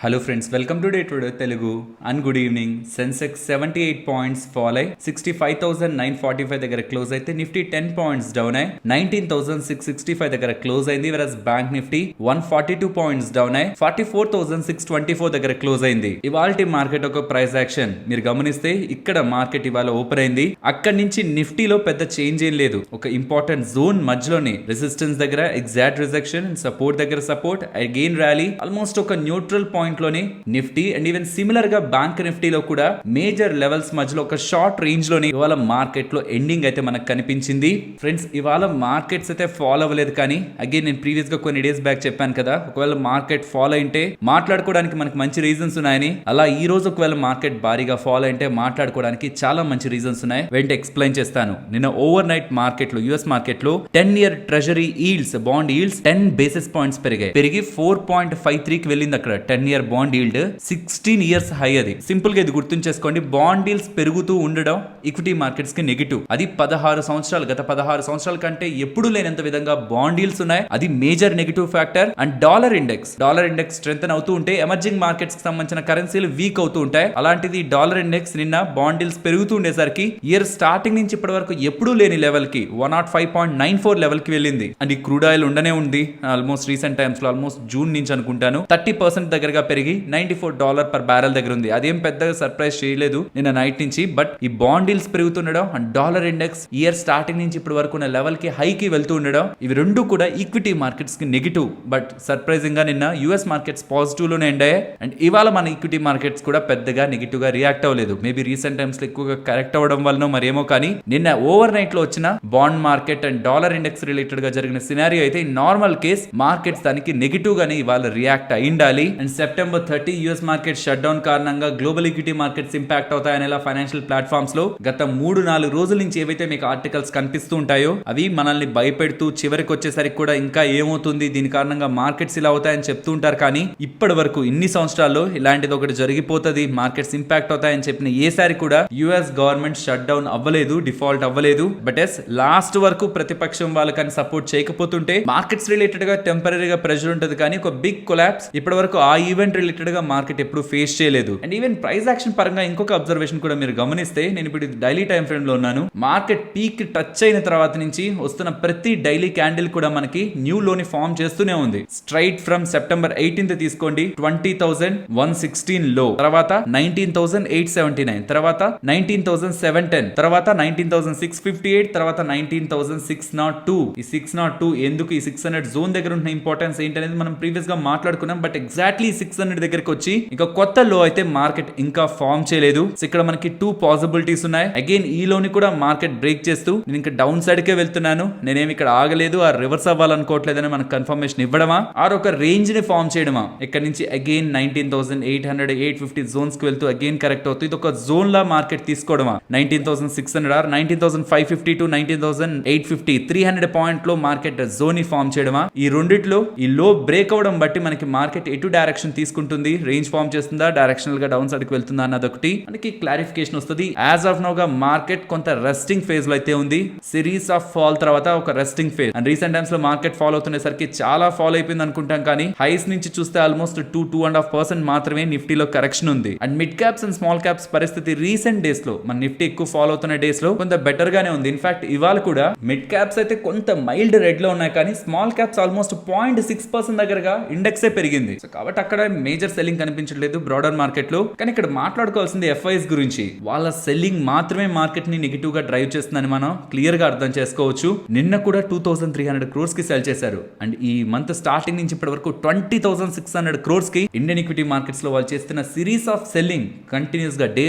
Hello friends, welcome to day today Telugu and good evening. Sensex 78 points fall అయ్యి 65,945 దగ్గర close అయితే Nifty 10 points down అయ్యి 19,665 దగ్గర క్లోజ్ అయింది. వెరస్ బ్యాంక్ నిఫ్టీ 142 పాయింట్స్ డౌన్ అయ్యి 44,624 దగ్గర క్లోజ్ అయింది. ఇవాల్టి మార్కెట్ ఒక ప్రైస్ యాక్షన్ మీరు గమనిస్తే ఇక్కడ మార్కెట్ ఇవాళ ఓపెన్ అయింది. అక్కడి నుంచి నిఫ్టీలో పెద్ద చేంజ్ ఏం లేదు. ఒక ఇంపార్టెంట్ జోన్ మధ్యలోనే రెసిస్టెన్స్ దగ్గర ఎగ్జాక్ట్ రిజెక్షన్, సపోర్ట్ దగ్గర సపోర్ట్, అగైన్ ర్యాలీ, ఆల్మోస్ట్ ఒక న్యూట్రల్ పాయింట్ లోని నిఫ్టీ అండ్ ఈవెన్ సిమిలర్ గా బ్యాంక్ నిఫ్టీలో కూడా మేజర్ లెవెల్స్ మధ్యలో ఒక షార్ట్ రేంజ్ లోని ఇవాళ మార్కెట్ లో ఎండింగ్ అయితే మనకు కనిపించింది. ఫ్రెండ్స్, ఇవాళ మార్కెట్స్ అయితే ఫాలో అవ్వలేదు, కానీ అగైన్ నేను ప్రీవియస్ గా కొన్ని డేస్ బ్యాక్ చెప్పాను కదా, ఒకవేళ మార్కెట్ ఫాలో అయింటే మాట్లాడుకోవడానికి మనకు మంచి రీజన్స్ ఉన్నాయని. అలా ఈ రోజు ఒకవేళ మార్కెట్ భారీగా ఫాలో అయింటే మాట్లాడుకోవడానికి చాలా మంచి రీజన్స్ ఉన్నాయి. వెంట ఎక్స్ప్లెయిన్ చేస్తాను. నిన్న ఓవర్ నైట్ మార్కెట్ లో యుఎస్ మార్కెట్ లో 10-year treasury yields, bond yields 10 basis points పెరిగి 4.53 కి వెళ్ళింది. అక్కడ 10-year bond yield 16 years high. అది సింపుల్ గా ఇది గుర్తుంచేసుకోండి. బాండ్ ఈల్డ్స్ పెరుగుతూ ఉండడం ఈక్విటీ మార్కెట్స్ కి నెగిటివ్. అది 16 సంవత్సరాలు, గత 16 సంవత్సరాల కంటే ఎప్పుడు లేనంత విధంగా బాండ్ ఈల్డ్స్ ఉన్నాయి. అది major negative factor. And dollar index strengthen అవుతూ ఉంటే ఎమర్జింగ్ మార్కెట్స్ కి సంబంధించిన కరెన్సీలు వీక్ అవుతూ ఉంటాయి. అలాంటిది డాలర్ ఇండెక్స్ నిన్న బాండ్ ఈల్డ్స్ పెరుగుతూ ఉండేసరికి ఇయర్ స్టార్టింగ్ నుంచి ఇప్పటి వరకు ఎప్పుడూ లేని లెవెల్ కి 105.94 లెవెల్ కి వెళ్ళింది. అండ్ ఈ క్రూడ్ ఆయిల్ ఉండనే ఉంది. ఆల్మోస్ట్ రీసెంట్ టైమ్స్ లో ఆల్మోస్ట్ జూన్ నుంచి అనుకుంటాను 30% దగ్గరగా పెరిగి $94 per barrel దగ్గర ఉంది. అదేం పెద్దగా సర్ప్రైజ్ చేయలేదు నిన్న నైట్ నుంచి. బట్ ఈ బాండ్ ఈల్డ్స్ పెరుగుతుండడం and dollar index year starting నుంచి ఇప్పటి వరకు ఉన్న లెవెల్ కి హై కి వెళ్తూ ఉండడం, ఇవి రెండు కూడా ఈక్విటీ మార్కెట్స్ కి నెగిటివ్. బట్ సర్ప్రైజింగ్ గా నిన్న యుఎస్ మార్కెట్స్ పాజిటివ్ లోనే ఎండ్ అయ్యాయి. అండ్ ఇవాళ మన ఈక్విటీ మార్కెట్స్ కూడా పెద్దగా నెగిటివ్ గా రియాక్ట్ అవ్వలేదు. మేబీ రీసెంట్ టైమ్స్ లో ఎక్కువగా కరెక్ట్ అవ్వడం వల్ల మరేమో, కానీ నిన్న ఓవర్ నైట్ లో వచ్చిన bond market and dollar index related గా జరిగిన సినారియో అయితే నార్మల్ కేస్ మార్కెట్స్ దానికి నెగిటివ్ గానే ఇవాళ రియాక్ట్ అయ్యిండాలి. And September 30 US market shut down కారణంగా గ్లోబల్ ఈక్విటీ మార్కెట్స్ ఇంపాక్ట్ అవుతాయనేలా ఫైనాన్షియల్ ప్లాట్ఫామ్స్ లో గత 3-4 రోజుల నుంచి ఏవైతే మీకు ఆర్టికల్స్ కనిపిస్తూ ఉంటాయో అవి మనల్ని భయపెడుతూ చివరికి వచ్చేసరికి కూడా ఇంకా ఏమవుతుంది, దీని కారణంగా మార్కెట్స్ ఇలా అవుతాయని చెప్తూ ఉంటారు. కానీ ఇప్పటి వరకు ఇన్ని సంవత్సరాల్లో ఇలాంటిది ఒకటి జరిగిపోతుంది, మార్కెట్స్ ఇంపాక్ట్ అవుతాయని చెప్పిన ఏసారి కూడా యుఎస్ గవర్నమెంట్ షట్ డౌన్ అవ్వలేదు, డిఫాల్ట్ అవ్వలేదు. బట్ ఎస్ లాస్ట్ వరకు ప్రతిపక్షం వాళ్ళకని సపోర్ట్ చేయకపోతుంటే మార్కెట్స్ రిలేటెడ్ గా టెంపరీగా ప్రెషర్ ఉంటుంది. కానీ ఒక బిగ్ కొలాప్స్ ఇప్పటి వరకు ఆ ఈవెంట్ రిలేటెడ్ గా మార్కెట్ ఎప్పుడు ఫేస్ చేయలేదు. అండ్ ఈవెన్ ప్రైస్ యాక్షన్ పరంగా ఇంకొక అబ్జర్వేషన్ కూడా మీరు గమనిస్తే, నేను ఇప్పుడు డైలీ టైం ఫ్రేమ్ లో ఉన్నాను. మార్కెట్ పీక్ టచ్ అయిన తర్వాత నుంచి వస్తున్న ప్రతి డైలీ క్యాండిల్ కూడా మనకి న్యూ లోని ఫామ్ చేస్తూనే ఉంది. స్ట్రైట్ ఫ్రమ్ సెప్టెంబర్ 18th తీసుకోండి, 20,116 లో, తర్వాత 19,879, తర్వాత 19,710, తర్వాత 19,658, తర్వాత 19,602. ఈ 602 ఎందుకు, ఈ 600 జోన్ దగ్గర ఉన్న ఇంపార్టెన్స్ ఏంటనేది మనం ప్రీవియస్ గా మాట్లాడుకున్నాం. బట్ ఎగ్జాక్ట్లీ 600 దగ్గరకు వచ్చి ఇంకా కొత్త లో అయితే మార్కెట్ ఇంకా ఫామ్ చేయలేదు. ఇక్కడ మనకి 2 పాసిబిలిటీస్ ఉన్నాయి. అగైన్ ఈ లోని కూడా మార్కెట్ బ్రేక్ చేస్తూ నేను ఇంకా డౌన్ సైడ్ కే వెళ్తున్నాను, నేనేమి ఇక్కడ ఆగలేదు, ఆ రివర్స్ అవ్వాలనుకోవట్లేదని మనకు కన్ఫర్మేషన్ ఇవ్వడమా, ఆర్ ఒక రేంజ్ ని ఫామ్ చేయడమా. ఇక్కడ నుంచి అగైన్ 19,800, 850 జోన్స్ కి వెళ్తూ అగైన్ కరెక్ట్ అవుతుంది. ఇది ఒక జోన్ లా మార్కెట్ తీసుకోవడమా, 19,600 ఆర్ 19,550 టు 19,850, 300 పాయింట్ లో మార్కెట్ జోన్ ని ఫామ్ చేయడమా. ఈ రెండిట్లో ఈ లో బ్రేక్ అవడం బట్టి మనకి మార్కెట్ ఎటు డైరెక్షన్ తీసుకుంటుంది, రేంజ్ ఫామ్ చేస్తుందా, డైరెక్షనల్ గా డౌన్ సైడ్ కి వెళ్తుందా అన్నది ఒకటి మనకి క్లారిఫికేషన్ వస్తుంది. యాజ్ ఆఫ్ నౌ గా మార్కెట్ కొంత రెస్టింగ్ ఫేజ్ లో అయితే ఉంది. సిరీస్ ఆఫ్ ఫాల్ తర్వాత ఒక resting phase. And recent times లో మార్కెట్ ఫాల్ అవుతున్నసరికి చాలా ఫాల్ అయిపోయింది అనుకుంటాం, కానీ హైస్ నుంచి చూస్తే ఆల్మోస్ట్ 2.5% మాత్రమే నిఫ్టీలో కరెక్షన్ ఉంది. And mid caps and small caps పరిస్థితి రీసెంట్ డేస్ లో మన నిఫ్టీ ఎక్కువ ఫాలో అవుతున్న డేస్ లో కొంత బెటర్ గానే ఉంది. ఇన్ఫాక్ట్ ఇవాళ కూడా మిడ్ క్యాప్స్ అయితే కొంత మైల్డ్ రెడ్ లో ఉన్నాయి, కానీ స్మాల్ క్యాప్స్ ఆల్మోస్ట్ 0.6% దగ్గరగా ఇండెక్స్ పెరిగింది. సో కాబట్టి అక్కడ మేజర్ సెల్లింగ్ కనిపించట్లేదు బ్రాడర్ మార్కెట్ లో. కానీ ఇక్కడ మాట్లాడుకోవాల్సింది ఎఫ్ఐఎస్ గురించి. వాళ్ళ సెల్లింగ్ మాత్రమే మార్కెట్ ని నెగిటివ్ గా డ్రైవ్ చేస్తుందని మనం క్లియర్ గా అర్థం చేసుకోవచ్చు. నిన్న కూడా 2,300 crores కి సెల్ చేశారు. అండ్ ఈ మంత్ స్టార్టింగ్ నుంచి ఇప్పటి వరకు 20,600 crores కి ఇండియన్ ఈక్విటీ మార్కెట్స్ లో వాళ్ళు చేస్తున్న సిరీస్ ఆఫ్ సెల్లింగ్, కంటిన్యూస్ గా డే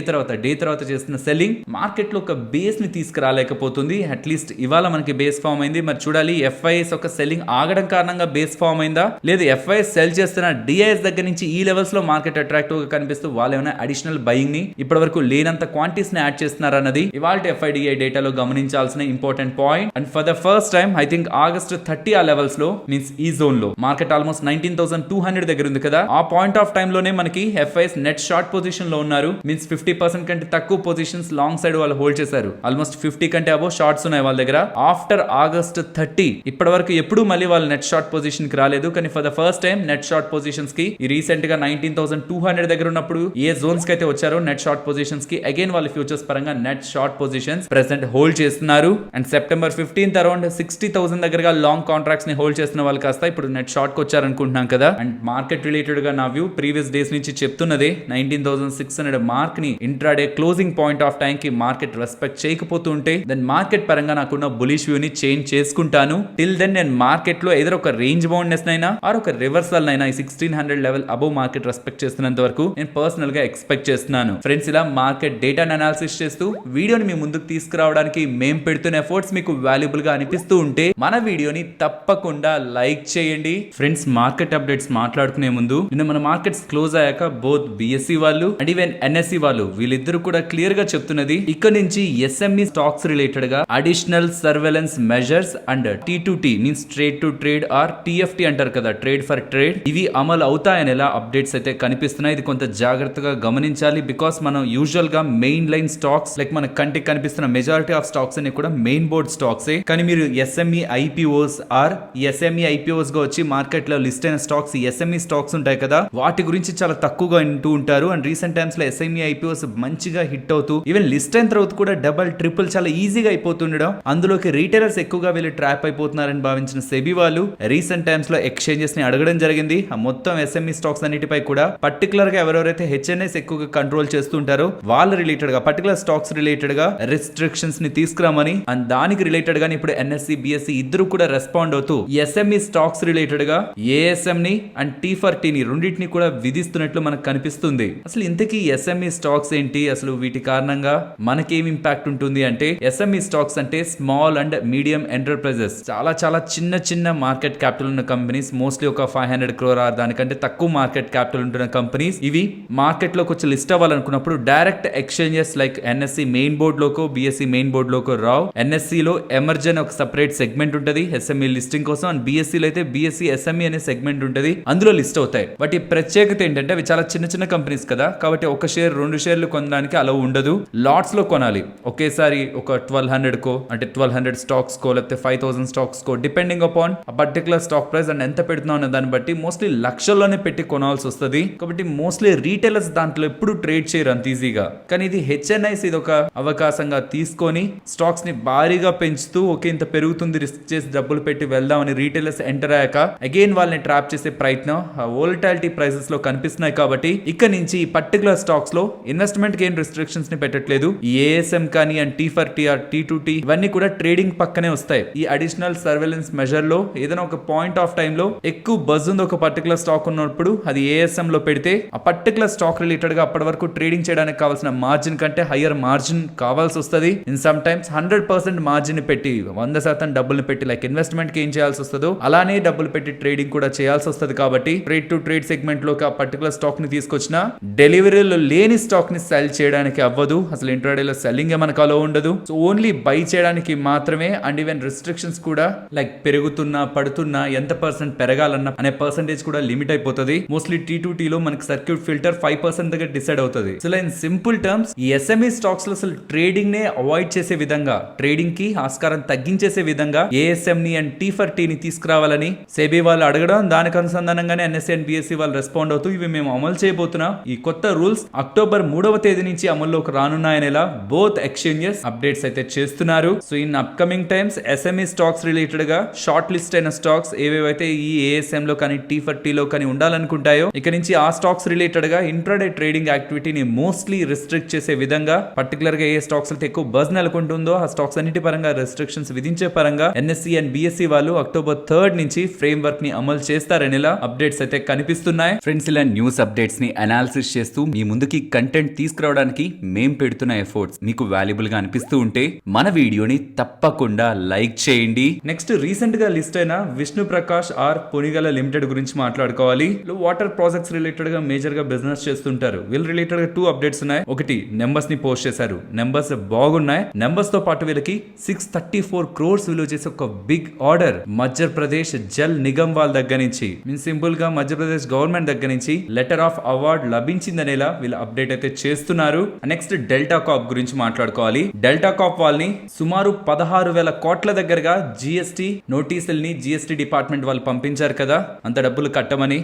తర్వాత చేస్తున్న సెల్లింగ్ మార్కెట్ లో ఒక బేస్ ని తీసుకురాలేకపోతుంది. అట్లీస్ట్ ఇవాళ మనకి బేస్ ఫామ్ అయింది. మరి చూడాలి ఎఫ్ఐఎస్ ఒక సెల్లింగ్ ఆగడం కారణంగా బేస్ ఫామ్ అయిందా, లేదు ఎఫ్ఐఎస్ సెల్ చేస్తున్న డిఐఎస్ దగ్గర నుంచి ఈ లెవెల్స్ లో మార్కెట్ అట్రాక్టివ్ గా కనిపిస్తూ వాళ్ళు ఏమైనా అడిషనల్ బయింగ్ ని ఇప్పటి వరకు లేనంత క్వాంటిటీస్ ని యాడ్ చేస్తున్నారు అన్నది ఇవాళ ఎఫ్ఐడిఐ డేటాలో గమనించాల్సిన important point. And for the first time I think August 30 ఆ లెవెల్స్ లో మీన్స్ ఈ జోన్ లో మార్కెట్ ఆల్మోస్ట్ 19,200 దగ్గర ఉంది కదా, ఆ పాయింట్ ఆఫ్ టైం లోనే మనకి ఎఫ్ఐఎస్ నెట్ షార్ట్ పొజిషన్ లో ఉన్నారు. మీన్స్ 50% కంటే తక్కువ పొజిషన్స్ లాంగ్ సైడ్ వాళ్ళు హోల్డ్ చేశారు. ఆల్మోస్ట్ 50 కంటే అబో షార్ట్స్ ఉన్నాయి వాళ్ళ దగ్గర. ఆఫ్టర్ ఆగస్ట్ 30 ఇప్పటి వరకు ఎప్పుడు మళ్ళీ వాళ్ళు నెట్ షార్ట్ పొజిషన్ కి రాలేదు, కానీ for the first time net short positions కి ఈ రీసెంట్ గా 19,200 దగ్గర ఉన్నప్పుడు ఏ జోన్స్ కి అయితే వచ్చారో నెట్ షార్ట్ పొజిషన్స్ కి అగైన్ వాళ్ళ ఫ్యూచర్స్ పరంగా net short positions present hold చేస్తున్నారు. అండ్ సెప్టెంబర్ 15th అరౌండ్ 60,000 దగ్గరగా లాంగ్ కాంట్రాక్ట్స్ ని హోల్డ్ చేస్తున్న వాళ్ళు కాస్త ఇప్పుడు నెట్ షార్ట్ కి వచ్చారనుకుంటున్నాం కదా. అండ్ మార్కెట్ రిలేటెడ్ గా నా వ్యూ ప్రీవియస్ డేస్ నుంచి చెప్తున్నదే 19,600 మార్క్ ని intraday closing point of time కి మార్కెట్ రెస్పెక్ట్ చేయకపోతూ ఉంటే దెన్ మార్కెట్ పరంగా నాకున్న బులిష్ వ్యూ ని చేంజ్ చేసుకుంటాను. టిల్ దెన్ నేను మార్కెట్ లో ఏదో ఒక రేంజ్ బౌండ్నెస్ నైనా ఆర్ ఒక రివర్సల్ నైనా ఈ 1600 లెవెల్ అబౌవ్ మార్కెట్ రెస్పెక్ట్ చేస్తున్నంత వరకు నేను పర్సనల్ గా ఎక్స్పెక్ట్ చేస్తున్నాను. ఫ్రెండ్స్, ఇలా మార్కెట్ డేటాను అనాలిసిస్ చేస్తూ వీడియోని మీ ముందుకు తీసుకురావడానికి మేము పెడుతున్న ఎఫర్ట్స్ మీకు వాల్యుబుల్ గా అనిపిస్తూ ఉంటే మన వీడియోని తప్పకుండా లైక్ చేయండి. ఫ్రెండ్స్, మార్కెట్ అప్డేట్స్ మాట్లాడుకునే ముందు నిన్న మన మార్కెట్స్ క్లోజ్ అయ్యాక బోత్ బిఎస్సి వాళ్ళు అండ్ ఈవెన్ ఎన్ఎస్సి వాళ్ళు వీళ్ళిద్దరూ కూడా క్లియర్ గా చెప్తున్నది ఇక్కడ నుంచి ఎస్ఎంఈ స్టాక్స్ రిలేటెడ్ గా additional surveillance measures and T2T means trade to trade are TFT అంటారు కదా, ట్రేడ్ ఫర్ ట్రేడ్, ఇవి అమలు అవుతాయని ఎలా అప్డేట్స్ అయితే కనిపిస్తున్నాయి. ఇది కొంత జాగ్రత్తగా గమనించాలి. బికాస్ మనం యూజువల్ గా మెయిన్ లైన్ స్టాక్స్ లైక్ మన కంటికి కనిపిస్తున్న మెజారిటీ ఆఫ్ స్టాక్స్ అన్ని కూడా మెయిన్ బోర్డ్ స్టాక్స్. కానీ మీరు SME IPOs or SME IPOs గా వచ్చి మార్కెట్ లో లిస్ట్ అయిన స్టాక్స్ ఎస్ఎంఈ స్టాక్స్ ఉంటాయి కదా, వాటి గురించి చాలా తక్కువగా వింటూ ఉంటారు. అండ్ రీసెంట్ టైమ్స్ లో ఎస్ఎంఈ ఐపీఓస్ మంచిగా హిట్ అవుతూ ఈవెన్ లిస్ట్ అయిన తర్వాత కూడా డబల్ ట్రిపుల్ చాలా ఈజీగా అయిపోతుండడం, అందులోకి రీటైలర్స్ ఎక్కువగా వీళ్ళు ట్రాప్ అయిపోతున్నారని భావించిన సెబీ వాళ్ళు రీసెంట్ టైమ్స్ లో ఎక్స్చేంజెస్ ని అడగడం జరిగింది. ఆ మొత్తం ఎస్ఎంఈ స్టాక్స్ అన్నిటిపై కూడా పర్టికులర్ గా ఎవరెవరైతే హెచ్ఎన్ఎస్ ఎక్కువగా కంట్రోల్ చేస్తుంటారో వాళ్ళ రిలేటెడ్ గా పర్టికులర్ స్టాక్స్ రిలేటెడ్ గా రెస్ట్రిక్షన్స్ ని తీసుకురామని అండ్ దానికి రిలేటెడ్ గా ఇప్పుడు ఎన్ఎస్సి బిఎస్సి ఇద్దరు కూడా రెస్పాండ్ అవుతూ ఎస్ఎంఈ స్టాక్స్ రిలేటెడ్ గా ఏఎస్ఎం ని అండ్ T4T ని రెండింటిని కూడా విధిస్తున్నట్లు మనకు కనిపిస్తుంది. అసలు ఇంతకీ ఎస్ఎంఈ స్టాక్స్ ఏంటి, అసలు వీటి కారణంగా మనకేం ఇంపాక్ట్ ఉంటుంది అంటే ఎస్ఎంఈ స్టాక్స్ అంటే స్మాల్ అండ్ మీడియం ఎంటర్ప్రైజెస్, చాలా చాలా చిన్న చిన్న మార్కెట్ క్యాపిటల్ ఉన్న కంపెనీస్, మోస్ట్లీ ఒక 500 crore దానికంటే తక్కువ మార్కెట్ క్యాపిటల్ ఉంటున్న కంపెనీస్. ఇవి మార్కెట్ లోకి వచ్చి లిస్ట్ అవ్వాలనుకున్నప్పుడు direct exchanges like NSE main board లోకో బిఎస్సి మెయిన్ బోర్డ్ లోకో రావు. ఎన్ఎస్సి లో ఎమర్జన్ ఒక సెపరేట్ సెగ్మెంట్ ఉంటుంది ఎస్ఎంఈ లిస్టింగ్ కోసం, అండ్ బిఎస్సి లో అయితే బిఎస్సి ఎస్ఎంఈ అనే సెగ్మెంట్ ఉంటుంది, అందులో లిస్ట్ అవుతాయి. బట్ ఈ ప్రత్యేకత ఏంటంటే అవి చాలా చిన్న చిన్న కంపెనీస్ కదా, కాబట్టి ఒక షేర్ 2 షేర్లు కొనడానికి అలా ఉండదు, లాట్స్ లో కొనాలి. ఒకేసారి ఒక 1200 కో అంటే 1200 స్టాక్స్ కో లేకపోతే 5000 స్టాక్స్ కో డిపెండింగ్ అపాన్ ఆ పర్టికులర్ స్టాక్ ప్రైస్ అండ్ ఎంత పెడుతున్నాం అనే దాన్ని బట్టి మోస్ట్లీ లక్షల్లోనే పెట్టి కొనాల్సి వస్తుంది. కాబట్టి మోస్ట్లీ రీటైలర్స్ దాంట్లో ఎప్పుడు ట్రేడ్ చేయరు అంత ఈజీగా. కానీ ఇది హెచ్ఎన్ఐస్ ఇది ఒక అవకాశంగా తీసుకొని స్టాక్స్ ని భారీగా పెంచుతూ ఒకే ఇంత పెరుగుతుంది రిస్క్ చేసి డబ్బులు పెట్టి వెళ్దామని రీటైలర్స్ ఎంటర్ అయ్యాక అగైన్ వాళ్ళని ట్రాప్ చేసే ప్రయత్నం వోలటాలిటీ ప్రైసెస్ లో కనిపిస్తున్నాయి. కాబట్టి ఇక్కడ నుంచి ఈ పర్టికులర్ స్టాక్స్ లో ఇన్వెస్ట్మెంట్ కి ఏం రిస్ట్రిక్షన్స్ ని పెట్టట్లేదు. ఈ ఏఎస్ఎం కానీ అండ్ T4T ఆర్ T2T ఇవన్నీ కూడా ట్రేడింగ్ పక్కనే వస్తాయి. ఈ అడిషనల్ సర్వేలెన్స్ మెజర్ లో ఏదైనా ఒక పాయింట్ ఆఫ్ టైం లో ఎక్కువ బజ్ ఉంది ఒక పర్టికులర్ స్టాక్ ఉన్నప్పుడు అది ఏఎస్ఎం లో పెడితే ఆ పర్టికులర్ స్టాక్ రిలేటెడ్ గా అప్పటి వరకు ట్రేడింగ్ చేయడానికి కావాల్సిన మార్జిన్ కంటే హయ్యర్ మార్జిన్ కావాల్సి వస్తుంది. ఇన్ సమ్ టైమ్స్ 100% మార్జిన్ పెట్టి 100% డబ్బులు పెట్టి లైక్ ఇన్వెస్ట్మెంట్ కి ఏం చేయాల్సి వస్తుందో అలానే డబ్బులు పెట్టి ట్రేడింగ్ కూడా చేయాల్సి వస్తుంది. కాబట్టి ట్రేడ్ టు ట్రేడ్ సెగ్మెంట్ లోకి ఆ పర్టికులర్ స్టాక్ ని తీసుకొచ్చిన డెలివరీలో లేని స్టాక్ ని సెల్ చేయడానికి అవ్వదు. అసలు ఇంట్రాడేలో సెల్లింగ్ మనకు అలో ఉండదు. సో ఓన్లీ బై చేయడానికి మాత్రమే. అండ్ ఈవెన్ రిస్ట్రిక్షన్స్ కూడా లైక్ పెరుగుతున్నా పడుతున్నా ఎంత పర్సెంట్ పెరగాలన్న అనే పర్సెంటేజ్ కూడా లిమిట్ అయిపోతుంది. మోస్ట్లీ T2T లో మనకి సర్క్యూట్ ఫిల్టర్ 5% దగ్గర డిసైడ్ అవుతుంది. సో ఇన్ సింపుల్ టర్మ్స్ ఈ ఎస్ఎంఈ స్టాక్స్ లో అసలు ట్రేడింగ్ నే అవాయిడ్ చేసే విధంగా, ట్రేడింగ్ కి ఆస్కారం తగ్గించేసే విధంగా ఏఎస్ఎం ని అండ్ T4T ని తీసుకురావాలని సెబీ వాళ్ళు అడగడం, దానికి అనుసంధానంగానే ఎన్ఎస్సి అండ్ బిఎస్సి వాళ్ళు రెస్పాండ్ అవుతూ ఇవి మేము అమలు చేయబోతున్నాం. ఈ కొత్త రూల్స్ అక్టోబర్ 3వ తేదీ నుంచి అమల్లోకి రానున్నాయనేలా బోత్ ఎక్స్చేంజెస్ అప్డేట్స్ అయితే చేస్తున్నారు. So in upcoming times SME stocks related గా షార్ట్ లిస్ట్ అయిన స్టాక్స్ ఏవేవైతే ఈ ఏఎస్ఎం లో కానీ T4T లో కానీ ఉండాలనుకుంటాయో ఇక నుంచి ఆ స్టాక్స్ రిలేటెడ్ గా ఇంట్రాడే ట్రేడింగ్ యాక్టివిటీని మోస్ట్లీ రిస్ట్రిక్ట్ చేసే విధంగా, పర్టికులర్ గా ఏ స్టాక్స్ అయితే ఎక్కువ బజ్ నెలకొంటుందో ఆ స్టాక్స్ అన్నిటి పరంగా రెస్ట్రిక్షన్స్ విధించే పరంగా ఎన్ఎస్సి అండ్ బిఎస్సి వాళ్ళు అక్టోబర్ 3rd నుంచి ఫ్రేమ్ వర్క్ ని అమలు చేస్తారనేలా అప్డేట్స్ అయితే కనిపిస్తున్నాయి. ఫ్రెండ్స్, ఇలా న్యూస్ అప్డేట్స్ ని అనాలిసిస్ చేస్తూ మీ ముందుకి కంటెంట్ తీసుకురావడానికి మేం పెడుతున్న ఎఫర్ట్స్ మీకు వాల్యుబుల్ గా అనిపిస్తూ ఉంటే మన వీడియోని తప్పకుండా లైక్ చేయండి. నెక్స్ట్ రీసెంట్ గా లిస్ట్ అయిన విష్ణు ప్రకాష్ ఆర్ పొనిగల లిమిటెడ్ గురించి మాట్లాడుకోవాలి. వాటర్ ప్రాజెక్ట్స్ రిలేటెడ్ గా మేజర్ గా బిజినెస్ చేస్తుంటారు. వీళ్ళ రిలేటెడ్ గా 2 అప్డేట్స్ ఉన్నాయి. ఒకటి నెంబర్స్ ని పోస్ట్ చేశారు, నెంబర్స్ బాగున్నాయి. నెంబర్స్ తో పాటు వీళ్ళకి 634 crores విలువ చేసే ఒక బిగ్ ఆర్డర్ మధ్యప్రదేశ్ జల్ నిగమ్ వాళ్ళ దగ్గర నుంచి, మీన్ సింపుల్ గా మధ్యప్రదేశ్ గవర్నమెంట్ దగ్గర నుంచి లెటర్ ఆఫ్ అవార్డ్ లభించిందనేలా వీళ్ళు అప్డేట్ అయితే చేస్తున్నారు. నెక్స్ట్ డెల్టా కాప్ గురించి మాట్లాడుకోవాలి. డెల్టా కాప్ వాళ్ళని సుమారు 16,000 కోట్ల దగ్గరగా జిఎస్టీ నోటీసుల్ని జిఎస్టీ డిపార్ట్మెంట్ వాళ్ళు పంపించారు కదా అంత డబ్బులు కట్టమని.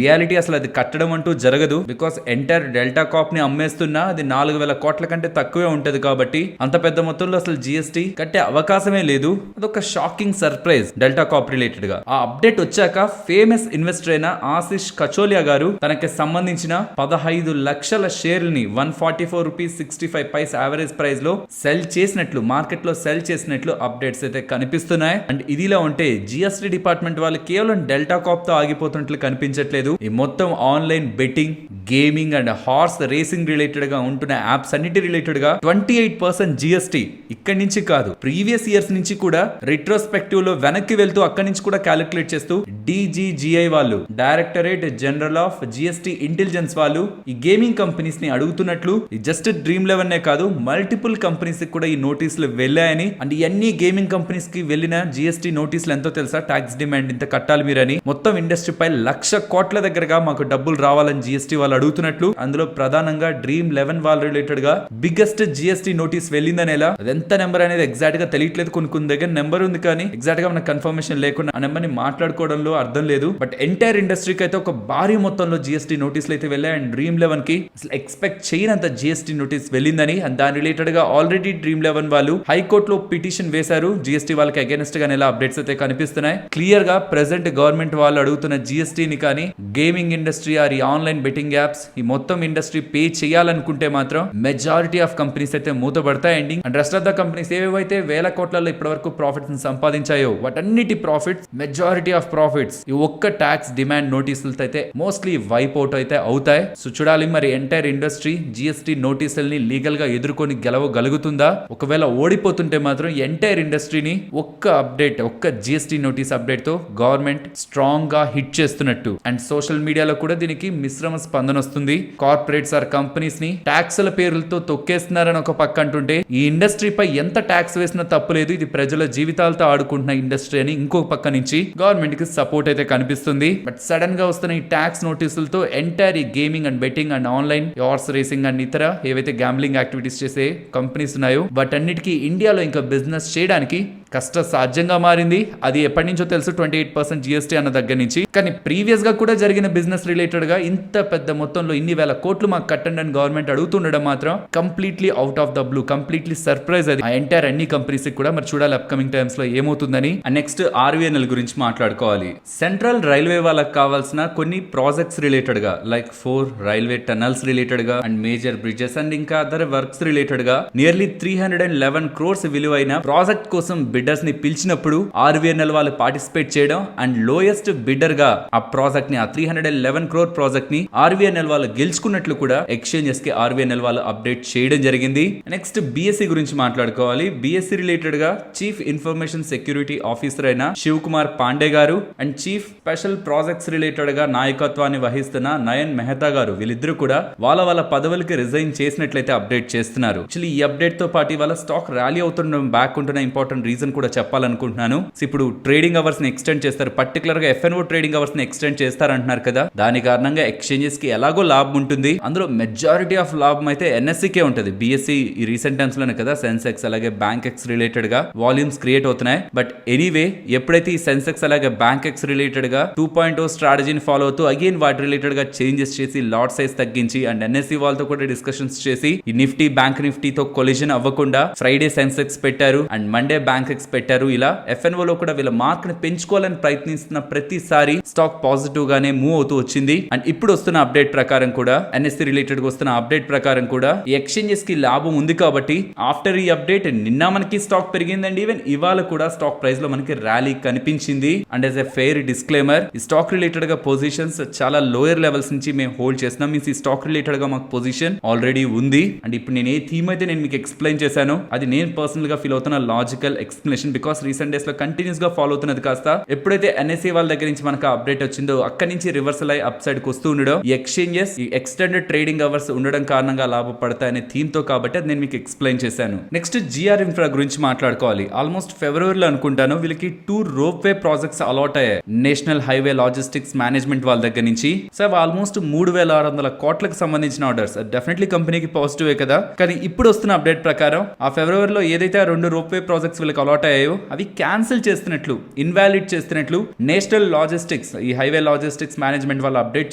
రియాలిటీ అసలు అది కట్టడం అంటూ జరగదు. బికాస్ ఎంటైర్ డెల్టా కాప్ ని అమ్మేస్తున్నా అది 4,000 కోట్ల కంటే తక్కువే ఉంటది కాబట్టి అంత పెద్ద మొత్తంలో అసలు జిఎస్టీ కట్టే అవకాశమే లేదు. అదొక shocking surprise delta corp related గా. ఆ అప్డేట్ వచ్చాక ఫేమస్ ఇన్వెస్టర్ అయిన ఆశిష్ కచోలియా గారు తనకి సంబంధించిన 15 లక్షల షేర్లని 144 రూపీస్ 65 యావరేజ్ ప్రైస్ లో సెల్ చేసినట్లు, మార్కెట్ లో సెల్ చేసినట్లు అప్డేట్స్ అయితే కనిపిస్తున్నాయి. అండ్ ఇదిలా ఉంటే జిఎస్టీ డిపార్ట్మెంట్ వాళ్ళు కేవలం డెల్టా కాప్ తో ఆగిపోతున్నట్లు కనిపించట్లేదు. ఈ మొత్తం online betting, gaming and horse racing related గా ఉంటున్న యాప్స్ అన్నిటి రిలేటెడ్ గా 28% జిఎస్టీ ఇక్కడి నుంచి కాదు, ప్రీవియస్ ఇయర్స్ నుంచి కూడా రిట్రోస్పెక్టివ్ లో వెనక్కి వెళ్తూ అక్కడి నుంచి కూడా క్యాలిక్యులేట్ చేస్తూ DGGI వాళ్ళు, directorate general of GST intelligence వాళ్ళు ఈ గేమింగ్ కంపెనీస్ ని అడుగుతున్నట్లు, జస్ట్ డ్రీమ్ 11 కాదు మల్టిపుల్ కంపెనీస్ కూడా ఈ నోటీసులు వెళ్ళాయని. అండ్ ఇవన్నీ గేమింగ్ కంపెనీస్ కి వెళ్ళిన జిఎస్టీ నోటీసులు ఎంతో తెలుసా? ట్యాక్స్ డిమాండ్ ఇంత కట్టాలి మీరని. మొత్తం ఇండస్ట్రీ పై 1,00,000 కోట్ల దగ్గరగా మాకు డబ్బులు రావాలని జిఎస్టీ వాళ్ళు అడుగుతున్నట్లు. అందులో ప్రధానంగా డ్రీమ్ 11 వాళ్ళ రిలేటెడ్ గా బిగ్గెస్ట్ జిఎస్టీ నోటీస్ వెళ్ళిందని. ఎలా అదెంత నెంబర్ అనేది ఎగ్జాక్ట్ గా తెలియట్లేదు. కొన్ని దగ్గర నెంబర్ ఉంది కానీ ఎగ్జాక్ట్ గా మన కన్ఫర్మేషన్ లేకుండా ఆ నెంబర్ ని మాట్లాడుకోవడంలో అర్థం లేదు. బట్ ఎంటైర్ ఇండస్ట్రీకి అయితే ఒక భారీ మొత్తంలో జిఎస్టీ నోటీసులు అయితే వెళ్ళాయి. అండ్ డ్రీమ్ 11 కి అసలు ఎక్స్పెక్ట్ చేయనంత జిఎస్టీ నోటీస్ వెళ్ళిందని. అండ్ దాని రిలేటెడ్ గా ఆల్రెడీ డ్రీమ్ 11 వాళ్ళు హైకోర్టులో పిటిషన్ వేశారు జిఎస్టీ వాళ్ళకి అగైనెస్ట్ గా. ఎలా అప్డేట్స్ అయితే కనిపిస్తున్నాయి క్లియర్ గా. ప్రెసెంట్ గవర్నమెంట్ వాళ్ళు అడుగుతున్న జిఎస్టీని కానీ గేమింగ్ ఇండస్ట్రీ ఆర్ ఈ ఆన్లైన్ బెట్టింగ్ యాప్స్ ఈ మొత్తం ఇండస్ట్రీ పే చేయాలనుకుంటే మాత్రం మెజారిటీ ఆఫ్ కంపెనీస్ అయితే మూతపడతాయి. And rest of the companies ఏవైతే 1,000 కోట్లలో ఇప్పటి వరకు ప్రాఫిట్స్ సంపాదించాయో వాటన్నిటి ప్రాఫిట్స్, మెజారిటీ ఆఫ్ ప్రాఫిట్స్ ఈ ఒక్క ట్యాక్స్ డిమాండ్ నోటీసులతో అయితే మోస్ట్లీ వైప్ అవుట్ అయితే అవుతాయి. సో చూడాలి మరి ఎంటైర్ ఇండస్ట్రీ జిఎస్టీ నోటీసుల్ని లీగల్ గా ఎదుర్కొని గెలవగలుగుతుందా? ఒకవేళ ఓడిపోతుంటే మాత్రం ఎంటైర్ ఇండస్ట్రీని ఒక్క అప్డేట్, ఒక్క జిఎస్టీ నోటీస్ అప్డేట్ తో గవర్నమెంట్ స్ట్రాంగ్ గా హిట్ చేస్తున్నట్టు. అండ్ సోషల్ మీడియాలో కూడా దీనికి మిశ్రమ స్పందన వస్తుంది. కార్పొరేట్స్ ఆర్ కంపెనీస్ ని ట్యాక్స్ల పేర్లతో తొక్కేస్తున్నారని ఒక పక్క అంటుంటే, ఈ ఇండస్ట్రీపై ఎంత ట్యాక్స్ వేసినా తప్పులేదు, ఇది ప్రజల జీవితాలతో ఆడుకుంటున్న ఇండస్ట్రీ అని ఇంకొక పక్క నుంచి గవర్నమెంట్ కి సపోర్ట్ అయితే కనిపిస్తుంది. బట్ సడన్ గా వస్తున్న ఈ ట్యాక్స్ నోటీసులతో ఎంటైర్ ఈ gaming and betting and online horse racing and ఇతర ఏవైతే గ్యాంబ్లింగ్ యాక్టివిటీస్ చేసే కంపెనీస్ ఉన్నాయో వాటన్నిటికీ ఇండియాలో ఇంకా బిజినెస్ చేయడానికి కష్ట సాధ్యంగా మారింది. అది ఎప్పటి నుంచో తెలుసు, 28% జిఎస్టీ అన్న దగ్గర నుంచి. కానీ ప్రీవియస్ గా కూడా జరిగిన బిజినెస్ రిలేటెడ్ గా ఇంత పెద్ద మొత్తంలో ఇన్ని వేల కోట్లు మాకు కట్టండి అని గవర్నమెంట్ అడుగుతుండడం మాత్రం completely out of the blue, completely surprise అది ఆ ఎంటైర్ అన్ని కంపెనీస్ కూడా. మరి చూడాలి అప్కమింగ్ టైమ్స్ లో ఏమవుతుందని. నెక్స్ట్ RVNL గురించి మాట్లాడుకోవాలి. సెంట్రల్ రైల్వే వాళ్ళకి కావాల్సిన కొన్ని ప్రాజెక్ట్స్ రిలేటెడ్ గా లైక్ 4 రైల్వే టనల్స్ రిలేటెడ్ గా అండ్ మేజర్ బ్రిడ్జెస్ అండ్ ఇంకా అదర్ వర్క్స్ రిలేటెడ్ గా నియర్లీ 311 crores విలువైన ప్రాజెక్ట్ కోసం బిడ్డర్స్ ని పిలిచినప్పుడు RVNL వాళ్ళు పార్టిసిపేట్ చేయడం అండ్ లోయెస్ట్ బిడ్డర్ గా ఆ ప్రాజెక్ట్ ని, ఆ 311 crore ప్రాజెక్ట్ ని RVNL వాళ్ళు గెలుచుకున్నట్లు కూడా ఎక్స్చేంజెస్ కి RVNL వాళ్ళు అప్డేట్ చేయడం జరిగింది. నెక్స్ట్ BSE గురించి మాట్లాడుకోవాలి. BSE రిలేటెడ్ గా చీఫ్ ఇన్ఫర్మేషన్ సెక్యూరిటీ ఆఫీసర్ అయిన శివ్ కుమార్ పాండే గారు and chief special projects related గా నాయకత్వాన్ని వహిస్తున్న నయన్ మెహతా గారు వీళ్ళిద్దరూ కూడా వాళ్ళ పదవులకి రిజైన్ చేసినట్లయితే అప్డేట్ చేస్తున్నారు. యాక్చువల్లీ ఈ అప్డేట్ తో పాటు వాళ్ళ స్టాక్ ర్యాలీ అవుతున్న బ్యాక్ ఉంటున్న ఇంపార్టెంట్ రీజన్ కూడా చెప్పాలనుకుంటున్నాను. ఇప్పుడు ట్రేడింగ్ అవర్స్ ని ఎక్స్టెండ్ చేస్తారు, పర్టికులర్ గా FNO ట్రేడింగ్ అవర్స్ ని ఎక్స్టెండ్ చేస్తారంటున్నారు కదా. దాని కారణంగా ఎక్స్చేంజెస్ కి ఎలాగో లాభం ఉంటుంది. అందులో మెజారిటీ ఆఫ్ లాభం అయితే NSE కే ఉంటుంది. BSE ఈ రీసెంట్ టైమ్స్ లోనే కదా సెన్సెక్స్ అలాగే బ్యాంక్ ఎక్స్ రిలేటెడ్ గా వాల్యూమ్స్ క్రియేట్ అవుతున్నాయి. బట్ ఎనీవే ఎప్పుడైతే ఈ సెన్సెక్స్ అలాగే బ్యాంక్ ఎక్స్ రిలేటెడ్ గా 2.0 స్ట్రాటజీని ఫాలో అవుతూ అగైన్ వాటి రిలేటెడ్ గా చేంజెస్ చేసి లాట్ సైజ్ తగ్గించి అండ్ NSE వాళ్ళతో కూడా డిస్కషన్స్ చేసి ఈ నిఫ్టీ బ్యాంక్ నిఫ్టీతో కొలిజన్ అవ్వకుండా ఫ్రైడే సెన్సెక్స్ పెట్టారు అండ్ మండే బ్యాంక్ ఎక్స్ పెట్టారు. ఇలా FNO లో కూడా వీళ్ళ మార్క్ ని పెంచుకోవాలని ప్రయత్నిస్తున్న ప్రతిసారి స్టాక్ పాజిటివ్ గానే మూవ్ అవుతూ వచ్చింది. అండ్ ఇప్పుడు వస్తున్న అప్డేట్ ప్రకారం కూడా NSE రిలేటెడ్ గా వస్తున్న అప్డేట్ ప్రకారం కూడా ఈ ఎక్స్చేంజెస్ కి లాభం ఉంది కాబట్టి ఆఫ్టర్ ఈ అప్డేట్ నిన్న మనకి స్టాక్ పెరిగిందండి. ఈవెన్ ఇవాళ కూడా స్టాక్ ప్రైస్ లో మనకి ర్యాలీ కనిపించింది. And as a fair disclaimer, ఈ స్టాక్ రిలేటెడ్ గా పొజిషన్స్ చాలా లోయర్ లెవెల్స్ నుంచి మేము హోల్డ్ చేస్తున్నాం. మీన్స్ ఈ స్టాక్ రిలేటెడ్ గా మాకు పొజిషన్ ఆల్రెడీ ఉంది. అండ్ ఇప్పుడు నేను ఏ థీమ్ అయితే నేను మీకు ఎక్స్ప్లెయిన్ చేశాను అది నేను పర్సనల్ గా ఫీల్ అవుతున్న logical explanation. Because recent days లో కంటిన్యూస్ గా ఫాలో అవుతున్నది కాస్త ఎప్పుడైతే NSE వాళ్ళ దగ్గర నుంచి మనకు అప్డేట్ వచ్చిందో అక్కడి నుంచి రివర్సల్ అయ్యి అప్ సైడ్ కి వస్తూ ఉండడం, ఈ ఎక్స్చేంజెస్ ఈ ఎక్స్టెండెడ్ ట్రేడింగ్ అవర్స్ ఉండడం కారణంగా లాభపడతాయనే థీమ్ తో కాబట్టి అది నేను మీకు ఎక్స్ప్లెయిన్ చేశాను. నెక్స్ట్ GR ఇన్ఫ్రా గురించి మాట్లాడుకోవాలి. ఆల్మోస్ట్ ఫిబ్రవరిలో అనుకుంటాను వీళ్ళకి 2 రోప్వే ప్రాజెక్ట్స్ అలాట్ అయ్యాయి నేషనల్ హైవే లాజిస్టిక్స్ మేనేజ్మెంట్ వాళ్ళ దగ్గర నుంచి. సో ఆల్మోస్ట్ 3,600 కోట్లకు సంబంధించిన ఆర్డర్స్. డెఫినెట్లీ కంపెనీకి పాజిటివే కదా. కానీ ఇప్పుడు వస్తున్న అప్డేట్ ప్రకారం ఆ ఫిబ్రవరిలో ఏదైతే 2 రోప్వే ప్రాజెక్ట్స్ వీళ్ళకి అలాట్ అలాట్ అయ్యాయో అవి క్యాన్సిల్ చేస్తున్నట్లు, ఇన్వాలిడ్ చేస్తున్నట్లు నేషనల్ లాజిస్టిక్స్, ఈ హైవే లాజిస్టిక్స్ మేనేజ్మెంట్ వాళ్ళు అప్డేట్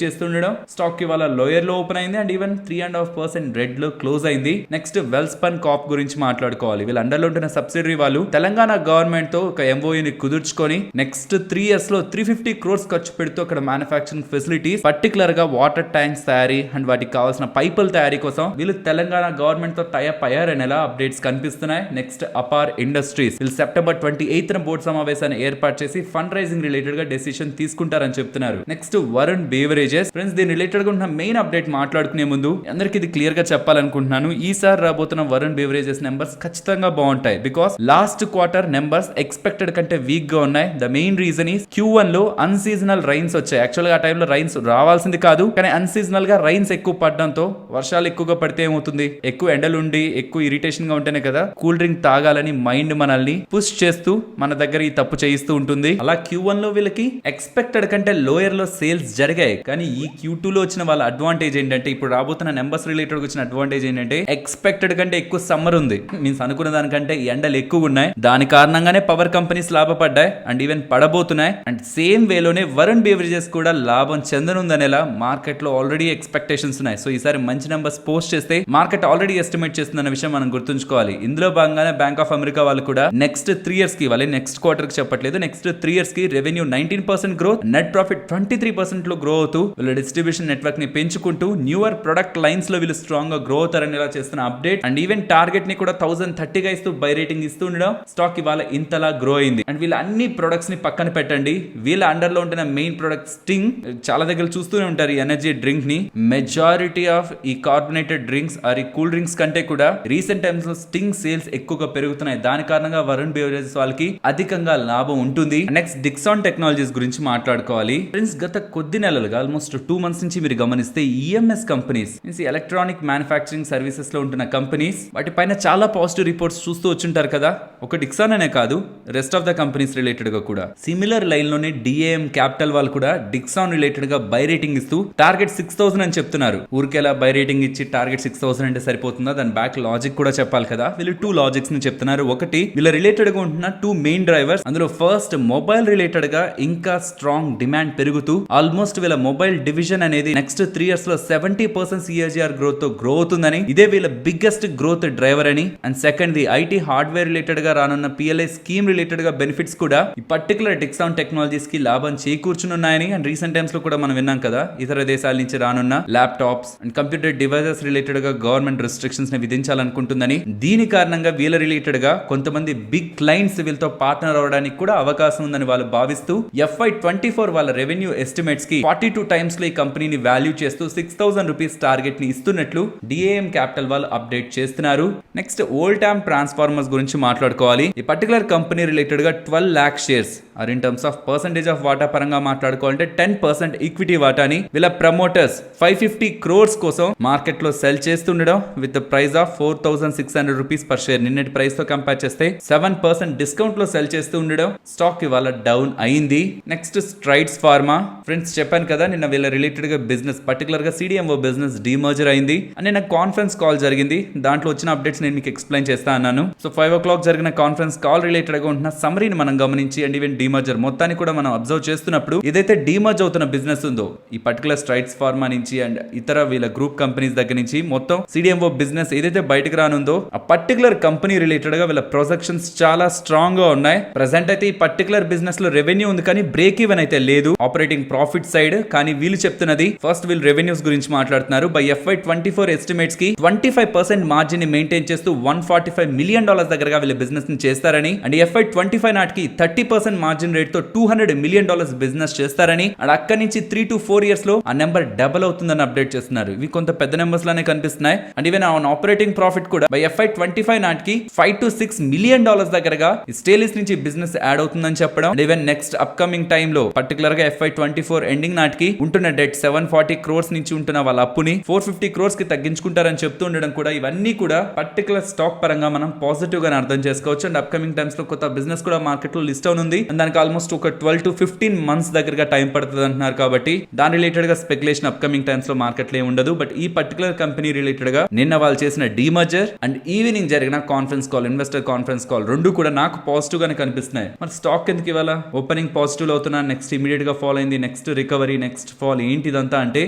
చేస్తుండడం స్టాక్ ఇవాళ లోయర్ లో ఓపెన్ అయింది అండ్ ఈవెన్ 3.5% రెడ్ లో క్లోజ్ అయింది. నెక్స్ట్ వెల్స్పన్ కాప్ గురించి మాట్లాడుకోవాలి. వీళ్ళు అండర్లో ఉంటున్న సబ్సిడరీ వాళ్ళు తెలంగాణ గవర్నమెంట్ తో ఒక ఎంఓయూని కుదుర్చుకొని నెక్స్ట్ 3 years లో 350 crores ఖర్చు పెడుతూ అక్కడ మ్యానుఫాక్చరింగ్ ఫెసిలిటీస్ పర్టికులర్ గా వాటర్ ట్యాంక్స్ తయారీ అండ్ వాటికి కావాల్సిన పైపుల తయారీ కోసం వీళ్ళు తెలంగాణ గవర్నమెంట్ తో టైఅప్ అయ్యారని ఎలా అప్డేట్స్ కనిపిస్తున్నాయి. నెక్స్ట్ అపార్ ఇండస్ట్రీస్ వీళ్ళు September 28th బోర్డు సమావేశాన్ని ఏర్పాటు చేసి ఫండ్ రైజింగ్ రిలేటెడ్ గా డెసిషన్ తీసుకుంటారని చెప్తున్నారు. నెక్స్ట్ వరుణ్ బేవరేజెస్ ఫ్రెండ్స్, దీని రిలేటెడ్ గా ఉన్న మెయిన్ అప్డేట్ మాట్లాడుకునే ముందు అందరికి ఇది క్లియర్ గా చెప్పాలనుకుంటున్నాను. ఈసారి రాబోతున్న వరుణ్ బేవరేజెస్ నెంబర్స్ ఖచ్చితంగా బాగుంటాయి. Because last quarter numbers expected కంటే వీక్ గా ఉన్నాయి. The main reason is Q1 లో అన్సీజనల్ రైన్స్ వచ్చాయి. యాక్చువల్ గా ఆ టైంలో రైన్స్ రావాల్సింది కాదు, కానీ అన్సీజనల్ గా రైన్స్ ఎక్కువ పడడంతో వర్షాలు ఎక్కువగా పడితే ఏమవుతుంది, ఎక్కువ ఎండలుండి ఎక్కువ ఇరిటేషన్ గా ఉంటేనే కదా కూల్ డ్రింక్ తాగాలని మైండ్ మనల్ని పుష్ చేస్తూ మన దగ్గర ఈ తప్పు చేయిస్తూ ఉంటుంది. అలా Q1 లో వీళ్ళకి ఎక్స్పెక్టెడ్ కంటే లోయర్ లో సేల్స్ జరిగాయి. కానీ ఈ Q2 లో వచ్చిన వాళ్ళ అడ్వాంటేజ్ ఏంటంటే, ఇప్పుడు రాబోతున్న నెంబర్స్ రిలేటెడ్ వచ్చిన అడ్వాంటేజ్ ఏంటంటే ఎక్స్పెక్టెడ్ కంటే ఎక్కువ సమ్మర్ ఉంది. మీన్స్ అనుకున్న దానికంటే ఎండలు ఎక్కువ ఉన్నాయి. దాని కారణంగానే పవర్ కంపెనీస్ లాభపడ్డాయి అండ్ ఈవెన్ పడబోతున్నాయి. అండ్ సేమ్ వేలోనే వరుణ్ బేవరేజెస్ కూడా లాభం చెందనుందనేలా మార్కెట్ లో ఆల్రెడీ ఎక్స్పెక్టేషన్స్ ఉన్నాయి. సో ఈసారి మంచి నెంబర్స్ పోస్ట్ చేస్తే మార్కెట్ ఆల్రెడీ ఎస్టిమేట్ చేస్తుందన్న విషయం మనం గుర్తుంచుకోవాలి. ఇందులో భాగంగానే బ్యాంక్ ఆఫ్ అమెరికా వాళ్ళు కూడా నెక్స్ట్ 3 years కి, వాళ్ళే నెక్స్ట్ క్వార్టర్ కి చెప్పట్లేదు, నెక్స్ట్ 3 years కి రెవెన్యూ 19% గ్రోత్, నెట్ ప్రాఫిట్ 23% లో గ్రో అవుతూ వీళ్ళ డిస్ట్రిబ్యూషన్ నెట్వర్క్ ని పెంచుకుంటూ న్యూయర్ ప్రొడక్ట్ లైన్స్ లో వీళ్ళు స్ట్రాంగ్ గా గ్రో అవుతారని ఇలా చేస్తున్న అప్డేట్. అండ్ ఈవెన్ టార్గెట్ ని కూడా 1030 గా ఇస్తూ బై రేటింగ్ ఇస్తూ ఉండడం స్టాక్ ఇవాళ ఇంతలా గ్రో అయింది. అండ్ వీళ్ళ అన్ని ప్రొడక్ట్స్ ని పక్కన పెట్టండి, వీళ్ళ అండర్ లో ఉంటున్న మెయిన్ ప్రొడక్ట్ స్టింగ్, చాలా దగ్గర చూస్తూనే ఉంటారు ఈ ఎనర్జీ డ్రింక్ ని. మెజారిటీ ఆఫ్ ఈ కార్బోనేటెడ్ డ్రింక్స్ ఆర్ ఈ కూల్ డ్రింక్స్ కంటే కూడా రీసెంట్ టైమ్స్ లో స్టింగ్ సేల్స్ ఎక్కువగా పెరుగుతున్నాయి. దాని కారణంగా వరుణ్ బేవరేజెస్ వాళ్ళకి అధికంగా లాభం ఉంటుంది. నెక్స్ట్ డిక్సాన్ టెక్నాలజీస్ గురించి మాట్లాడుకోవాలి. ఫ్రెండ్స్, గత కొద్ది నెలలుగా ఆల్మోస్ట్ 2 months నుంచి మీరు గమనిస్తే EMS companies, means electronic manufacturing services లో ఉంటున్న కంపెనీస్, వాటి పైన చాలా పాజిటివ్ రిపోర్ట్స్ చూస్తూ వచ్చుంటారు కదా. ఒక డిక్సాన్ అనే కాదు, rest of the companies related గా కూడా సిమిలర్ లైన్ లోనే డిఏఎం క్యాపిటల్ వాళ్ళు కూడా డిక్సాన్ రిలేటెడ్ గా బై రేటింగ్ ఇస్తూ టార్గెట్ 6000 అని చెప్తున్నారు. ఊరికేలా బై రేటింగ్ ఇచ్చి టార్గెట్ 6000 అంటే సరిపోతుందా? దాని బ్యాక్ లాజిక్ కూడా చెప్పాలి కదా. వీళ్ళు 2 లాజిక్స్ ని చెప్తున్నారు. ఒకటి, వీళ్ళ రిలేటెడ్ గా ఉంటున్న 2 మెయిన్ డ్రైవర్స్. అందులో ఫస్ట్, మొబైల్ రిలేటెడ్ గా ఇంకా స్ట్రాంగ్ డిమాండ్ పెరుగుతూ ఆల్మోస్ట్ వీళ్ళ మొబైల్ డివిజన్ అనేది నెక్స్ట్ 3 years లో 70% CAGR గ్రోత్ తో గ్రో అవుతుందని, ఇదే వీళ్ళ బిగ్గెస్ట్ గ్రోత్ డ్రైవర్ అని. And second, the IT hardware related గా రానున్న PLI స్కీమ్ రిలేటెడ్ గా బెనిఫిట్స్ కూడా ఈ పర్టికులర్ డిక్సాన్ టెక్నాలజీస్ కి లాభం చేకూర్చున్నాయని. అండ్ రీసెంట్ టైమ్స్ లో కూడా మనం విన్నాం కదా, ఇతర దేశాల నుంచి రానున్న laptops and computer devices related గా గవర్నమెంట్ రెస్ట్రిక్షన్స్ ని విధించాలనుకుంటుందని. దీని కారణంగా వీళ్ళ రిలేటెడ్ గా కొంతమంది బిగ్ క్లయింట్స్ వీళ్ళతో పార్ట్నర్ అవడానికి కూడా అవకాశం ఉందని వాళ్ళు భావిస్తూ FY24 వాళ్ళ రెవెన్యూ ఎస్టిమేట్స్ కి 42 times లో ఈ కంపెనీని వాల్యూ చేస్తూ 6000 రూపీస్ టార్గెట్ ని ఇస్తున్నట్లు డిఏఎం క్యాపిటల్ వాళ్ళు అప్డేట్ చేస్తున్నారు. నెక్స్ట్, ఓల్టామ్ ట్రాన్స్ఫార్మర్స్ గురించి మాట్లాడుకోవాలి. ఈ పర్టికులర్ కంపెనీ రిలేటెడ్ గా 12 lakh shares or in terms of percentage of వాటా పరంగా మాట్లాడుకోవాలంటే 10% ఈక్విటీ వాటాని వీళ్ళ ప్రమోటర్స్ 550 crores కోసం మార్కెట్ లో సెల్ చేస్తుండడం with the price of 4600 rupees per share. నిన్నటి ప్రైస్ తో కంపేర్ చేస్తే 7% డిస్కౌంట్ లో సెల్ చేస్తూ ఉండడం స్టాక్ ఇవాళ డౌన్ అయింది. Next, strides pharma. ఫ్రెండ్స్, చెప్పాను కదా నిన్న వీళ్ళ రిలేటెడ్ గా బిజినెస్, పర్టికులర్ గా CDMO బిజినెస్ డీమర్జర్ అయింది అని నిన్న కాన్ఫరెన్స్ కాల్ జరిగింది. దాంట్లో వచ్చిన అప్డేట్స్ నేను మీకు ఎక్స్ప్లెయిన్ చేస్తా అన్నాను. సో 5 o'clock జరిగిన కాన్ఫరెన్స్ కాల్ రిలేటెడ్ గా ఉంటున్న సమరీని మనం గమనించి అండ్ ఈవెన్ డీమర్జర్ మొత్తాన్ని కూడా మనం అబ్జర్వ్ చేస్తున్నప్పుడు ఏదైతే డీమర్జ్ అవుతున్న బిజినెస్ ఉందో ఈ పర్టికులర్ స్ట్రైడ్స్ ఫార్మా నుంచి అండ్ ఇతర వీళ్ళ గ్రూప్ కంపెనీస్ దగ్గర నుంచి మొత్తం CDMO బిజినెస్ ఏదైతే బయటకు రానుందో ఆ పర్టికులర్ కంపెనీ రిలేటెడ్ గా వీళ్ళ ప్రొజెక్షన్స్ చాలా స్ట్రాంగ్ గా ఉన్నాయి. ప్రెసెంట్ అయితే ఈ పర్టికులర్ బిజినెస్ లో రెవెన్యూ ఉంది కానీ బ్రేక్ ఈవెన్ అయితే లేదు ఆపరేటింగ్ ప్రాఫిట్ సైడ్. కానీ వీళ్ళు చెప్తున్నది ఫస్ట్ వీళ్ళు రెవెన్యూస్ గురించి మాట్లాడుతున్నారు. బై FY24 ఎస్టిమేట్స్ కి 25% మార్జిన్ ని మెయింటైన్ చేస్తూ $145 million దగ్గరగా వీళ్ళ బిజినెస్ ని చేస్తారని. అండ్ FY25 నాటికి 30% మార్జిన్ రేట్ తో $200 million బిజినెస్ చేస్తారని. అండ్ అక్కడి నుంచి 3 to 4 years లో ఆ నెంబర్ డబుల్ అవుతుందని అప్డేట్ చేస్తున్నారు. ఇవి కొంత పెద్ద నెంబర్స్ లానే కనిపిస్తున్నాయి. అండ్ ఈవెన్ ఆపరేటింగ్ ప్రాఫిట్ కూడా బై FY25 నాటికి $5 to $6 million దగ్గరగా స్టేలిస్ నుంచి బిజినెస్ యాడ్ అవుతుందని చెప్పడం. And even next upcoming time లో పర్టికులర్ గా FY24 ఎండింగ్ నాటికి ఉంటున్న డెట్ 740 crores నుంచి ఉంటున్న వాళ్ళ అప్పుని 450 crores కి తగ్గించుకుంటారని చెప్తూ ఉండడం కూడా ఇవన్నీ కూడా పర్టికులర్ స్టాక్ పరంగా మనం పాజిటివ్ గా అర్థం చేసుకోవచ్చు. అండ్ అప్కమింగ్ టైమ్స్ లో కొత్త బిజినెస్ కూడా మార్కెట్ లో లిస్ట్ అవునుంది. అండ్ దానికి ఆల్మోస్ట్ ఒక 12 to 15 months దగ్గరగా టైం పడుతుంది అంటున్నారు. కాబట్టి దాని రిలేటెడ్ గా స్పెక్యులేషన్ అప్కమింగ్ టైమ్స్ లో మార్కెట్ లో ఉండదు. బట్ ఈ పర్టికులర్ కంపెనీ రిలేటెడ్ గా నిన్న వాళ్ళు చేసిన డీమర్జర్ అండ్ ఈవినింగ్ జరిగిన conference call, investor conference call రెండు కూడా నాకు పాజిటివ్ గానే కనిపిస్తున్నాయి. మరి స్టాక్ ఎందుకు ఇవాళ ఓపెనింగ్ పాజిటివ్ అవుతున్నా, నెక్స్ట్ ఇమీడియట్ గా ఫాల్ అయింది, నెక్స్ట్ రికవరీ, నెక్స్ట్ ఫాల్, ఏంటిదంతా అంటే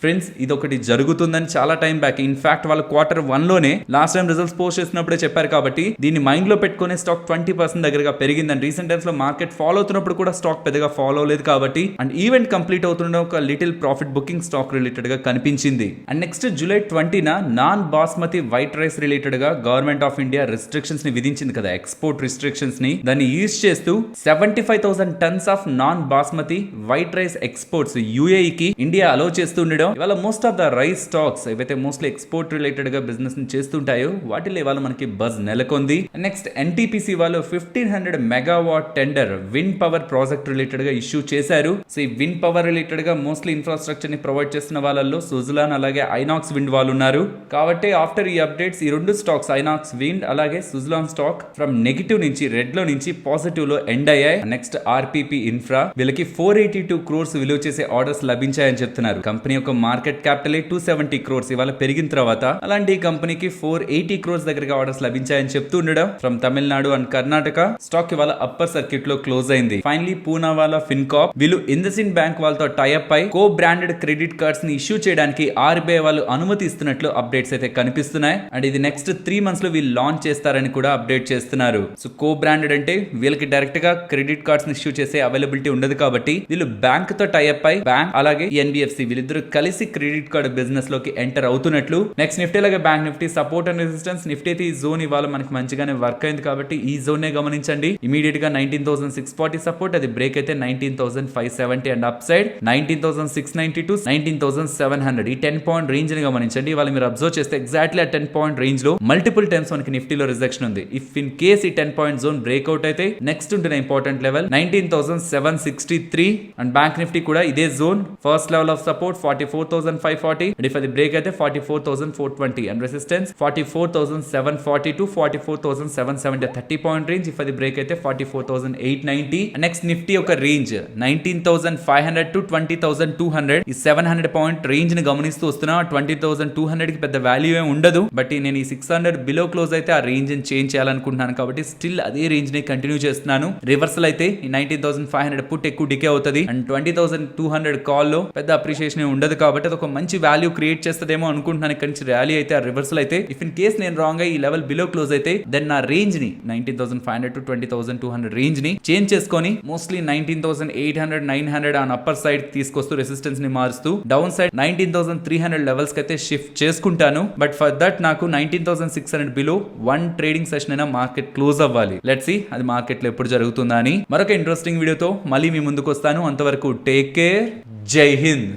ఫ్రెండ్స్ ఇది ఒకటి జరుగుతుందని చాలా టైం బ్యాక్, ఇన్ఫాక్ట్ వాళ్ళు Q1 లోనే లాస్ట్ టైం రిజల్ట్స్ పోస్ట్ చేసినప్పుడే చెప్పారు. కాబట్టి దీన్ని మైండ్ లో పెట్టుకునే స్టాక్ 20% దగ్గరగా పెరిగిందని. రీసెంట్ టైమ్స్ లో మార్కెట్ ఫాలో అవుతున్నప్పుడు కూడా స్టాక్ పెద్దగా ఫాలో అవ్వలేదు కాబట్టి, అండ్ ఈవెంట్ కంప్లీట్ అవుతున్న ఒక little profit booking stock related గా కనిపించింది. అండ్ నెక్స్ట్ జూలై 20న non basmati white rice related గా గవర్నమెంట్ ఆఫ్ ఇండియా రిస్ట్రిక్షన్స్ ని విధించింది కదా, ఎక్స్పోర్ట్ రిస్ట్రిక్షన్స్ ని. దాన్ని యూజ్ చేస్తూ 75,000 tons of non basmati white rice exports UAE కి ఇండియా అలో చేస్తూ ఉండడం. ఇవాళ most of the rice stocks ఏవైతే మోస్ట్లీ ఎక్స్పోర్ట్ రిలేటెడ్ గా బిజినెస్ ని చేస్తుంటాయో వాటిలో ఇవాళ మనకి బజ్ నెలకొంది. నెక్స్ట్ NTPC వాళ్ళు 1500 megawatt tender wind power project related గా ఇష్యూ చేశారు. సో ఈ విండ్ పవర్ రిలేటెడ్ గా మోస్ట్లీ ఇన్ఫ్రాస్ట్రక్చర్ ని ప్రొవైడ్ చేస్తున్న వాళ్ళల్లో సుజలాన్ అలాగే ఐనాక్స్ విండ్ వాళ్ళు ఉన్నారు. కాబట్టి ఆఫ్టర్ ఈ అప్డేట్స్ ఈ రెండు స్టాక్స్ ఐనాక్స్ విండ్ అలాగే సుజలాన్ స్టాక్ ఫ్రమ్ నెగిటివ్ నుంచి రెడ్ లో నుంచి పాజిటివ్ లో ఎండ్ అయ్యాయి. నెక్స్ట్ RPP ఇన్ఫ్రా వీళ్ళకి 482 crores విలువ చేసే ఆర్డర్స్ లభించాయని చెప్తున్నారు. కంపెనీ యొక్క మార్కెట్ క్యాపిటల్ 270 crores ఇవాళ పెరిగిన తర్వాత అలాంటి కంపెనీకి 480 crores దగ్గరగా ఆర్డర్స్ లభించాయని చెప్తూ ఉండడం. From Tamil Nadu and Karnataka stock ఇవాళ అప్పర్ సర్క్యూట్ లో క్లోజ్ అయింది. ఫైనలీ పూనావాలా ఫిన్కాప్ వీళ్ళు ఇండస్ఇండ్ బ్యాంక్ వాళ్ళతో టైఅప్ అయి కో బ్రాండెడ్ క్రెడిట్ కార్డ్స్ ని ఇష్యూ చేయడానికి RBI వాళ్ళు అనుమతి ఇస్తున్నట్లు అప్డేట్స్ అయితే కనిపిస్తున్నాయి. అండ్ ఇది నెక్స్ట్ 3 months లో వీళ్ళు లాంచ్ చేస్తారని కూడా అప్డేట్ చేస్తున్నారు. సో కో బ్రాండెడ్ అంటే వీళ్ళకి డైరెక్ట్ గా క్రెడిట్ కార్డ్స్ ని ఇష్యూ చేసే అవైలబిలిటీ ఉండదు కాబట్టి వీళ్ళు బ్యాంక్ తో టైఅప్ అయి బ్యాంక్ అలాగే NBFC వీళ్ళిద్దరు కలిసి క్రెడిట్ కార్డ్ బిజినెస్ లోకి ఎంటర్ అవుతున్నట్లు. నెక్స్ట్ నిఫ్టీ అలాగే bank Nifty support and resistance. Nifty అయితే ఈ జోన్ ఇవాళ మనకి మంచిగానే వర్క్ అయింది కాబట్టి ఈ జోన్ నే గమనించండి. ఇమీడియట్ గా 19,640 సపోర్ట్, అది బ్రేక్ అయితే 19,570 అండ్ అప్ సైడ్ 19,690 టు 19,700 ఈ 10 పాయింట్ రేంజ్ ని గమనించండి. ఇవాళ మీరు అబ్జర్వ్ చేస్తే ఎగ్జాక్ట్లీ ఆ 10 పాయింట్ రేంజ్ లో మల్టిపుల్ టైమ్స్ మనకి నిఫ్టీలో రిజెక్షన్ ఉంది. ఇఫ్ ఇన్ కేస్ ఈ 10 పాయింట్ జోన్ బ్రేక్అవుట్ అయితే నెక్స్ట్ ఉంటున్న important level 19,763 and bank Nifty కూడా ఇదే zone. First level of support 44,540 and if అది బ్రేక్ అయితే 44,420 and resistance 44,740 to 44,770 30 point range. If అది బ్రేక్ అయితే 44,890. నెక్స్ట్ నిఫ్టీ ఒక రేంజ్ 19,500 టు 20,200 ఈ 700 పాయింట్ రేంజ్ ని గమనిస్తూ వస్తున్నా. 20,200 కి పెద్ద వాల్యూ ఏమి ఉండదు, బట్ నేను ఈ 600 బిలో క్లోజ్ అయితే ఆ రేంజ్ ని చేంజ్ చేయాలనుకుంటున్నాను కాబట్టి స్టిల్ అదే రేంజ్ ని కంటిన్యూ చేస్తున్నాను. రివర్సల్ అయితే ఈ 19,500 పుట్ ఎక్కువ డికే అవుతుంది అండ్ 20,200 కాల్ లో పెద్ద అప్రిషియేషన్ ఉండదు కాబట్టి అది ఒక మంచి వాల్యూ క్రియేట్ చేస్తుందేమో అనుకుంటున్నాను. ఇక్కడ నుంచి ర్యాలీ అయితే ఆ రివర్సల్ అయితే ఇఫ్ ఇన్ కేస్ నేను రాంగ్ ఈ లెవెల్ బిలో క్లోజ్ అయితే దెన్ నా రేంజ్ ని 19,500 టు 20,200 రేంజ్ ని చేంజ్ చేసుకొని మోస్ట్లీ 19,800 900 ఆన్ అప్పర్ సైడ్ తీసుకొస్తూ రెసిస్టెన్స్ ని మారుస్తూ డౌన్ సైడ్ 19,300 లెవెల్స్ కి అయితే షిఫ్ట్ చేసుకుంటాను. బట్ ఫర్ దట్ నాకు 19,600 బిలో 1 ట్రేడింగ్ సెషన్ అయినా మార్కెట్ క్లోజ్ అవ్వాలి. లెట్స్ సీ అది మార్కెట్ లో ఎప్పుడు జరుగుతుందా అని. మరొక ఇంట్రెస్టింగ్ వీడియోతో మళ్ళీ మీ ముందుకు వస్తాను. అంతవరకు టేక్ కేర్, జై హింద్.